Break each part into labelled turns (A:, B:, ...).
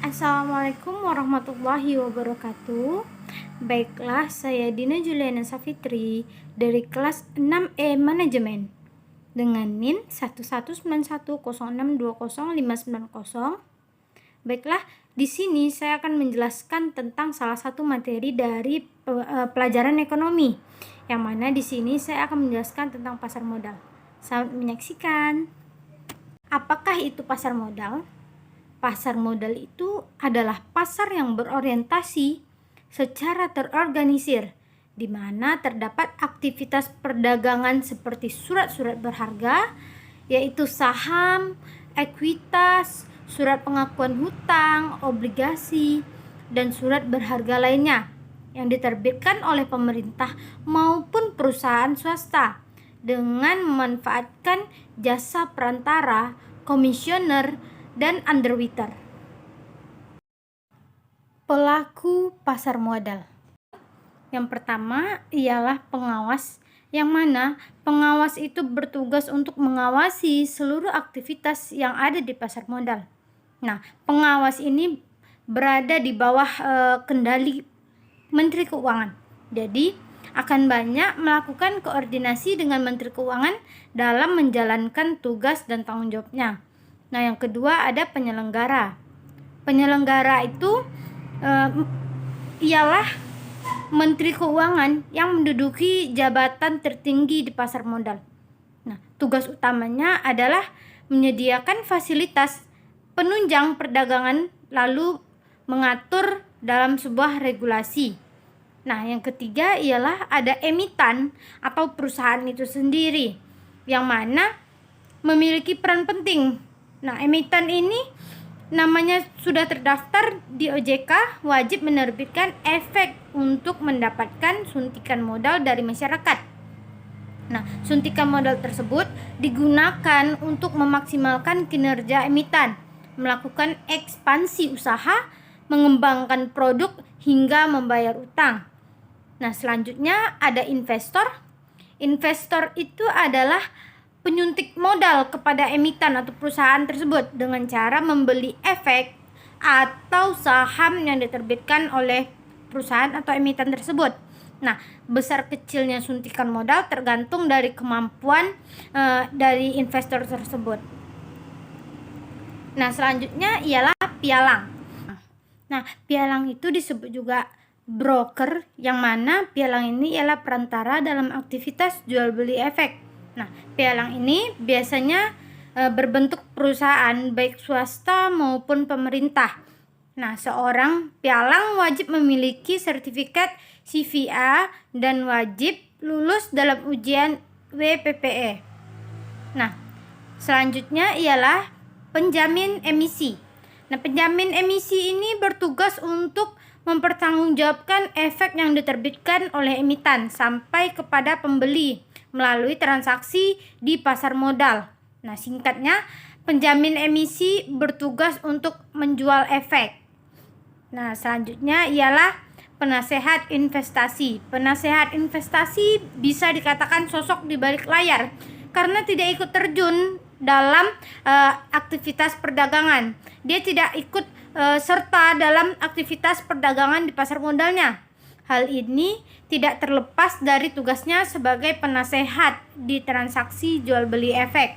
A: Assalamualaikum warahmatullahi wabarakatuh. Baiklah, saya Dina Juliana Safitri dari kelas 6E Manajemen dengan NIM 11910620590. Baiklah, di sini saya akan menjelaskan tentang salah satu materi dari pelajaran ekonomi, yang mana di sini saya akan menjelaskan tentang pasar modal. Selamat menyaksikan. Apakah itu pasar modal? Pasar modal itu adalah pasar yang berorientasi secara terorganisir, di mana terdapat aktivitas perdagangan seperti surat-surat berharga, yaitu saham, ekuitas, surat pengakuan hutang, obligasi, dan surat berharga lainnya yang diterbitkan oleh pemerintah maupun perusahaan swasta dengan memanfaatkan jasa perantara, komisioner, dan underwriter. Pelaku pasar modal. Yang pertama ialah pengawas, yang mana pengawas itu bertugas untuk mengawasi seluruh aktivitas yang ada di pasar modal. Nah, pengawas ini berada di bawah kendali Menteri Keuangan. Jadi, akan banyak melakukan koordinasi dengan Menteri Keuangan dalam menjalankan tugas dan tanggung jawabnya. Nah, yang kedua ada penyelenggara. Penyelenggara itu ialah Menteri Keuangan yang menduduki jabatan tertinggi di pasar modal. Nah, tugas utamanya adalah menyediakan fasilitas penunjang perdagangan lalu mengatur dalam sebuah regulasi. Nah, yang ketiga ialah ada emitan atau perusahaan itu sendiri yang mana memiliki peran penting. Nah, emitan ini namanya sudah terdaftar di OJK, wajib menerbitkan efek untuk mendapatkan suntikan modal dari masyarakat. Nah, suntikan modal tersebut digunakan untuk memaksimalkan kinerja emitan, melakukan ekspansi usaha, mengembangkan produk hingga membayar utang. Nah, selanjutnya ada investor. Investor itu adalah penyuntik modal kepada emitan atau perusahaan tersebut dengan cara membeli efek atau saham yang diterbitkan oleh perusahaan atau emiten tersebut. Nah, besar kecilnya suntikan modal tergantung dari kemampuan dari investor tersebut. Nah, selanjutnya ialah pialang. Nah, pialang itu disebut juga broker, yang mana pialang ini ialah perantara dalam aktivitas jual beli efek. Nah, pialang ini biasanya berbentuk perusahaan baik swasta maupun pemerintah. Nah, seorang pialang wajib memiliki sertifikat CVA dan wajib lulus dalam ujian WPPE. Nah, selanjutnya ialah penjamin emisi. Nah, penjamin emisi ini bertugas untuk mempertanggungjawabkan efek yang diterbitkan oleh emitan sampai kepada pembeli melalui transaksi di pasar modal. Nah, singkatnya, penjamin emisi bertugas untuk menjual efek. Nah, selanjutnya ialah penasehat investasi. Penasehat investasi bisa dikatakan sosok di balik layar karena tidak ikut terjun dalam aktivitas perdagangan. Dia tidak ikut serta dalam aktivitas perdagangan di pasar modalnya. Hal ini tidak terlepas dari tugasnya sebagai penasehat di transaksi jual beli efek.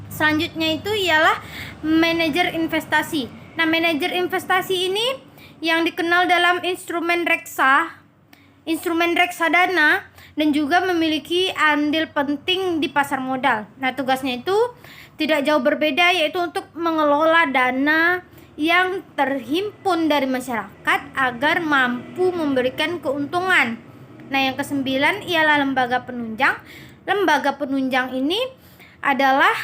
A: Selanjutnya itu ialah manajer investasi. Nah, manajer investasi ini yang dikenal dalam instrumen reksadana dan juga memiliki andil penting di pasar modal. Nah, tugasnya itu tidak jauh berbeda, yaitu untuk mengelola dana yang terhimpun dari masyarakat agar mampu memberikan keuntungan. Nah, yang kesembilan ialah lembaga penunjang. Lembaga penunjang ini adalah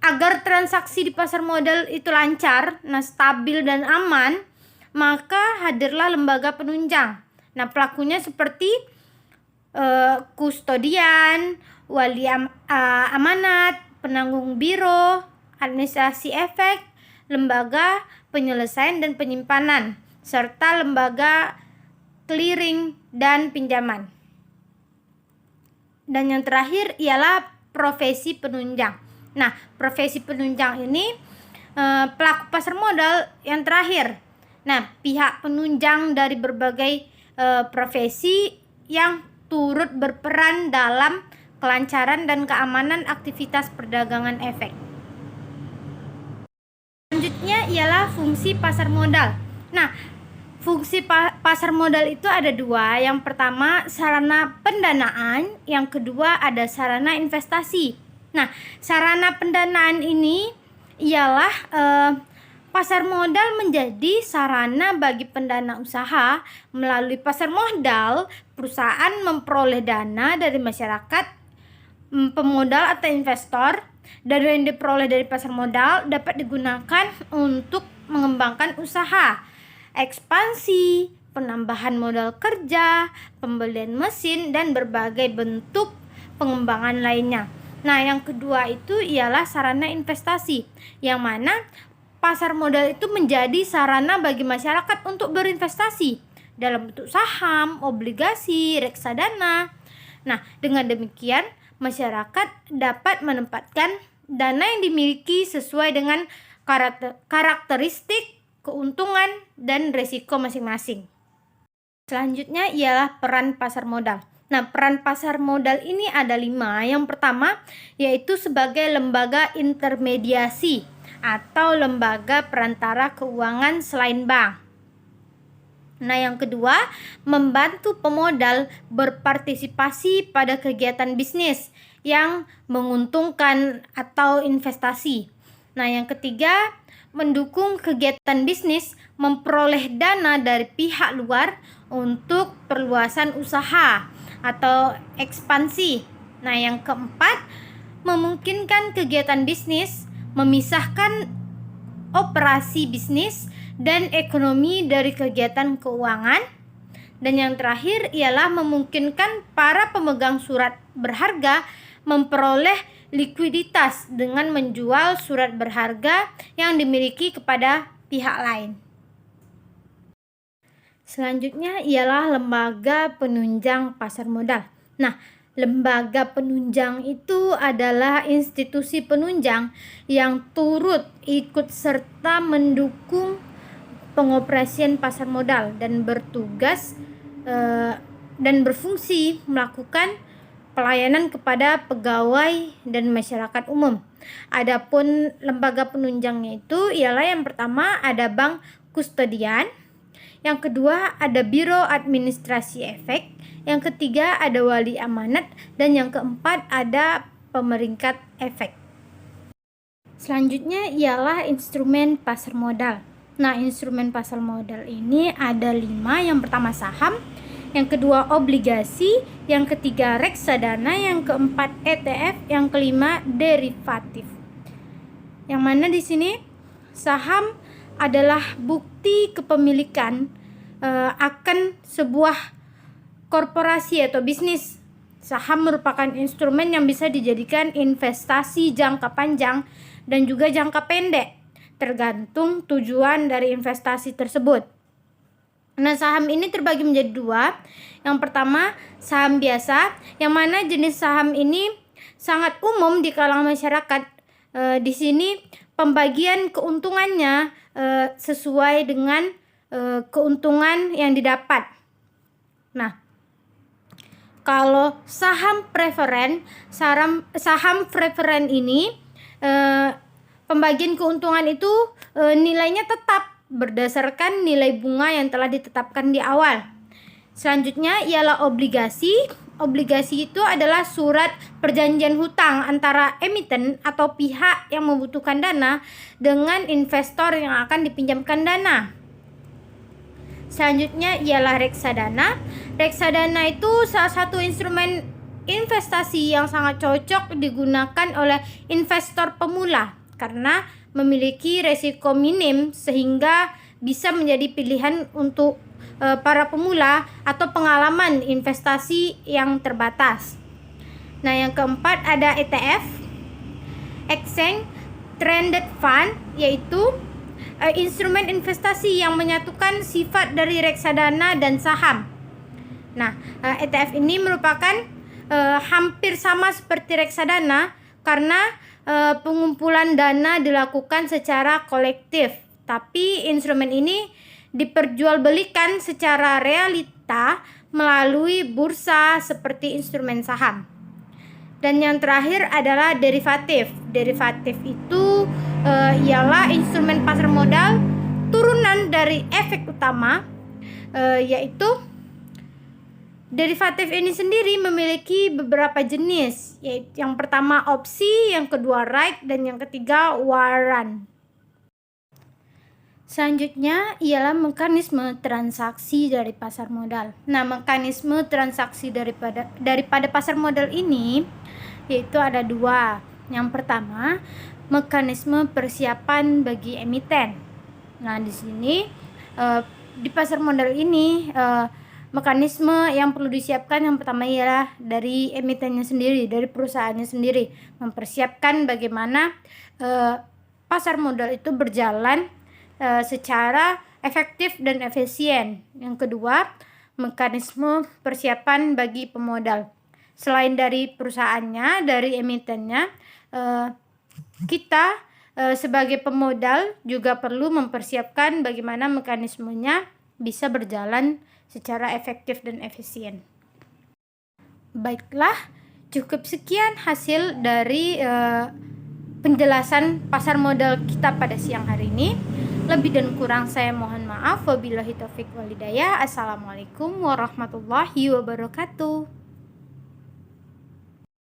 A: agar transaksi di pasar modal itu lancar, stabil dan aman, maka hadirlah lembaga penunjang. Nah, pelakunya seperti kustodian, wali amanat, penanggung biro, administrasi efek, lembaga penyelesaian dan penyimpanan, serta lembaga clearing dan pinjaman. Dan yang terakhir ialah profesi penunjang. Nah, profesi penunjang ini pelaku pasar modal yang terakhir. Nah, pihak penunjang dari berbagai profesi yang turut berperan dalam kelancaran dan keamanan aktivitas perdagangan efek. Selanjutnya ialah fungsi pasar modal. Nah, fungsi pasar modal itu ada dua. Yang pertama sarana pendanaan, yang kedua ada sarana investasi. Nah, sarana pendanaan ini ialah pasar modal menjadi sarana bagi pendana usaha. Melalui pasar modal, perusahaan memperoleh dana dari masyarakat, pemodal atau investor. Dana yang diperoleh dari pasar modal dapat digunakan untuk mengembangkan usaha, ekspansi, penambahan modal kerja, pembelian mesin, dan berbagai bentuk pengembangan lainnya. Nah, yang kedua itu ialah sarana investasi, yang mana pasar modal itu menjadi sarana bagi masyarakat untuk berinvestasi dalam bentuk saham, obligasi, reksadana. Nah, dengan demikian masyarakat dapat menempatkan dana yang dimiliki sesuai dengan karakteristik, keuntungan, dan risiko masing-masing. Selanjutnya ialah peran pasar modal. Nah, peran pasar modal ini ada 5. Yang pertama yaitu sebagai lembaga intermediasi atau lembaga perantara keuangan selain bank. Nah, yang kedua, membantu pemodal berpartisipasi pada kegiatan bisnis yang menguntungkan atau investasi. Nah, yang ketiga, mendukung kegiatan bisnis memperoleh dana dari pihak luar untuk perluasan usaha atau ekspansi. Nah, yang keempat, memungkinkan kegiatan bisnis memisahkan operasi bisnis dan ekonomi dari kegiatan keuangan. Dan yang terakhir ialah memungkinkan para pemegang surat berharga memperoleh likuiditas dengan menjual surat berharga yang dimiliki kepada pihak lain. Selanjutnya ialah lembaga penunjang pasar modal. Nah, lembaga penunjang itu adalah institusi penunjang yang turut ikut serta mendukung pengoperasian pasar modal dan bertugas dan berfungsi melakukan pelayanan kepada pegawai dan masyarakat umum. Adapun lembaga penunjangnya itu ialah yang pertama ada bank kustodian, yang kedua ada biro administrasi efek, yang ketiga ada wali amanat, dan yang keempat ada pemeringkat efek. Selanjutnya ialah instrumen pasar modal. Nah, instrumen pasar modal ini ada 5. Yang pertama saham, yang kedua obligasi, yang ketiga reksadana, yang keempat ETF, yang kelima derivatif. Yang mana di sini saham adalah bukti kepemilikan akan sebuah korporasi atau bisnis. Saham merupakan instrumen yang bisa dijadikan investasi jangka panjang dan juga jangka pendek, tergantung tujuan dari investasi tersebut. Nah, saham ini terbagi menjadi 2. Yang pertama, saham biasa, yang mana jenis saham ini sangat umum di kalangan masyarakat. Di sini pembagian keuntungannya sesuai dengan keuntungan yang didapat. Nah, kalau saham preferen, saham preferen ini pembagian keuntungan itu nilainya tetap berdasarkan nilai bunga yang telah ditetapkan di awal. Selanjutnya ialah obligasi. Obligasi itu adalah surat perjanjian hutang antara emiten atau pihak yang membutuhkan dana dengan investor yang akan dipinjamkan dana. Selanjutnya ialah reksadana. Reksadana itu salah satu instrumen investasi yang sangat cocok digunakan oleh investor pemula karena memiliki resiko minim sehingga bisa menjadi pilihan untuk para pemula atau pengalaman investasi yang terbatas. Nah, yang keempat ada ETF, Exchange Traded Fund, yaitu instrumen investasi yang menyatukan sifat dari reksadana dan saham. Nah, ETF ini merupakan hampir sama seperti reksadana karena pengumpulan dana dilakukan secara kolektif, tapi instrumen ini diperjualbelikan secara realita melalui bursa seperti instrumen saham. Dan yang terakhir adalah derivatif. Derivatif itu ialah instrumen pasar modal turunan dari efek utama, yaitu derivatif ini sendiri memiliki beberapa jenis, yaitu yang pertama opsi, yang kedua right, dan yang ketiga warrant. Selanjutnya ialah mekanisme transaksi dari pasar modal. Nah, mekanisme transaksi daripada pasar modal ini yaitu ada dua. Yang pertama, mekanisme persiapan bagi emiten. Nah, di sini di pasar modal ini mekanisme yang perlu disiapkan yang pertama ialah dari emitennya sendiri, dari perusahaannya sendiri, mempersiapkan bagaimana pasar modal itu berjalan secara efektif dan efisien. Yang kedua, mekanisme persiapan bagi pemodal. Selain dari perusahaannya, dari emitennya, kita sebagai pemodal juga perlu mempersiapkan bagaimana mekanismenya bisa berjalan secara efektif dan efisien. Baiklah, cukup sekian hasil dari penjelasan pasar modal kita pada siang hari ini. Lebih dan kurang saya mohon maaf. Wabillahi taufik walhidayah. Assalamualaikum warahmatullahi wabarakatuh.